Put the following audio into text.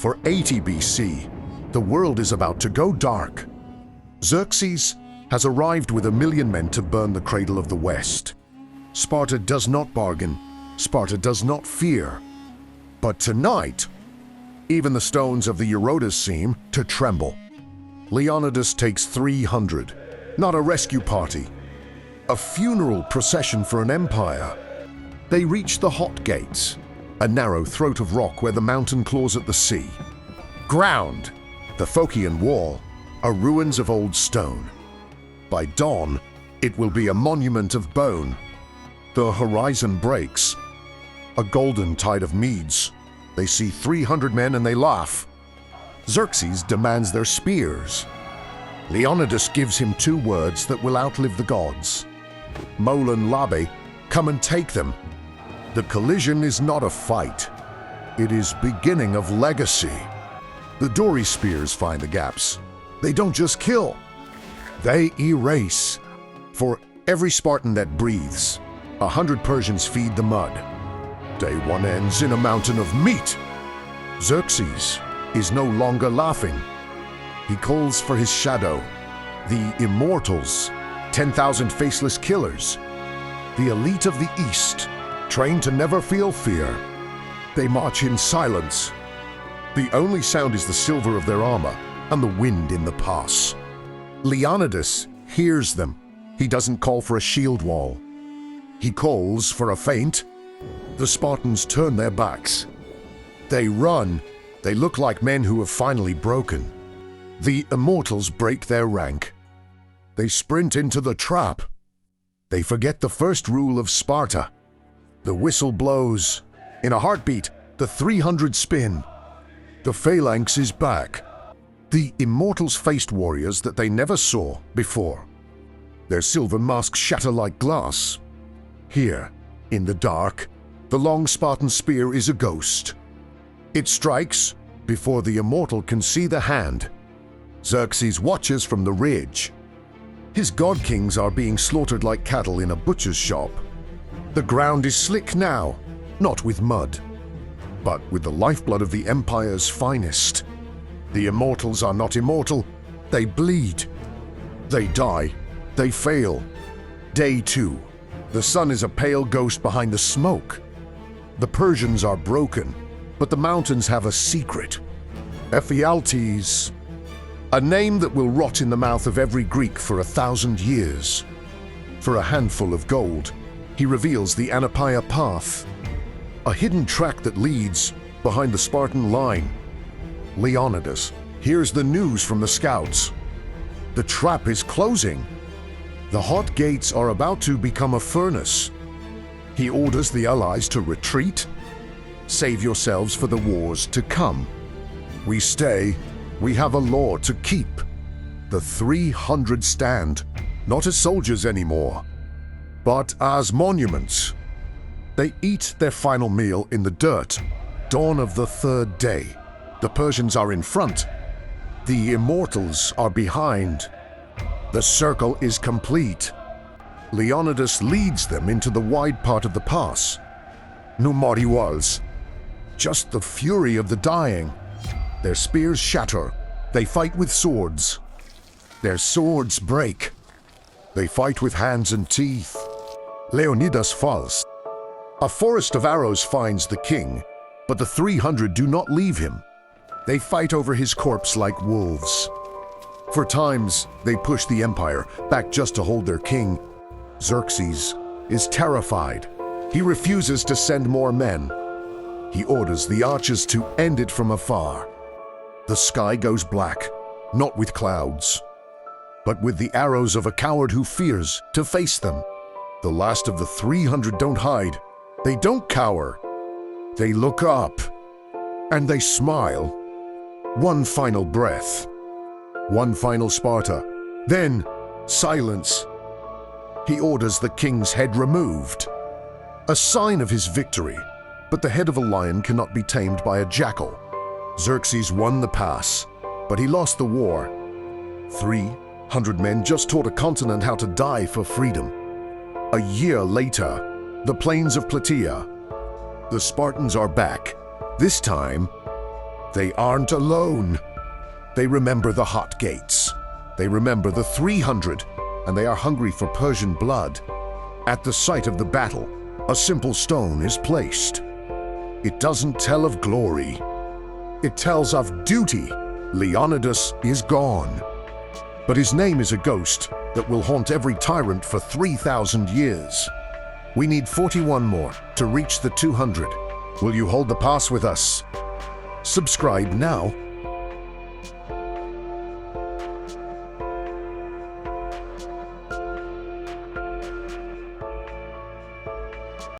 For 80 BC, the world is about to go dark. Xerxes has arrived with 1 million men to burn the cradle of the West. Sparta does not bargain. Sparta does not fear. But tonight, even the stones of the Eurotas seem to tremble. Leonidas takes 300, not a rescue party, a funeral procession for an empire. They reach the Hot Gates, a narrow throat of rock where the mountain claws at the sea. Ground, the Phocian wall, are ruins of old stone. By dawn, it will be a monument of bone. The horizon breaks. A golden tide of Medes. They see 300 men and they laugh. Xerxes demands their spears. Leonidas gives him 2 words that will outlive the gods. Molon Labe, come and take them. The collision is not a fight. It is beginning of legacy. The dory spears find the gaps. They don't just kill. They erase. For every Spartan that breathes, 100 Persians feed the mud. Day 1 ends in a mountain of meat. Xerxes is no longer laughing. He calls for his shadow, the Immortals, 10,000 faceless killers, the elite of the East, trained to never feel fear. They march in silence. The only sound is the silver of their armor and the wind in the pass. Leonidas hears them. He doesn't call for a shield wall. He calls for a feint. The Spartans turn their backs. They run. They look like men who have finally broken. The Immortals break their rank. They sprint into the trap. They forget the first rule of Sparta. The whistle blows. In a heartbeat, the 300 spin. The Phalanx is back. The Immortals faced warriors that they never saw before. Their silver masks shatter like glass. Here, in the dark, the long Spartan spear is a ghost. It strikes before the Immortal can see the hand. Xerxes watches from the ridge. His god-kings are being slaughtered like cattle in a butcher's shop. The ground is slick now, not with mud, but with the lifeblood of the Empire's finest. The Immortals are not immortal. They bleed. They die. They fail. Day 2. The sun is a pale ghost behind the smoke. The Persians are broken, but the mountains have a secret. Ephialtes, a name that will rot in the mouth of every Greek for 1,000 years. For a handful of gold, he reveals the Anapaia path, a hidden track that leads behind the Spartan line. Leonidas hears the news from the scouts. The trap is closing. The Hot Gates are about to become a furnace. He orders the allies to retreat. Save yourselves for the wars to come. We stay. We have a law to keep. The 300 stand, not as soldiers anymore, but as monuments. They eat their final meal in the dirt. Dawn of the 3rd day. The Persians are in front. The Immortals are behind. The circle is complete. Leonidas leads them into the wide part of the pass. No more walls. Just the fury of the dying. Their spears shatter. They fight with swords. Their swords break. They fight with hands and teeth. Leonidas falls. A forest of arrows finds the king, but the 300 do not leave him. They fight over his corpse like wolves. For times, they push the empire back just to hold their king. Xerxes is terrified. He refuses to send more men. He orders the archers to end it from afar. The sky goes black, not with clouds, but with the arrows of a coward who fears to face them. The last of the 300 don't hide. They don't cower. They look up, and they smile. One final breath. One final Sparta. Then, silence. He orders the king's head removed. A sign of his victory, but the head of a lion cannot be tamed by a jackal. Xerxes won the pass, but he lost the war. 300 men just taught a continent how to die for freedom. A year later, the plains of Plataea. The Spartans are back. This time, They aren't alone. They remember the hot gates. They remember the 300, and they are hungry for Persian blood. At the site of the battle, a simple stone is placed. It doesn't tell of glory. It tells of duty. Leonidas is gone. But his name is a ghost that will haunt every tyrant for 3,000 years. We need 41 more to reach the 200. Will you hold the pass with us? Subscribe now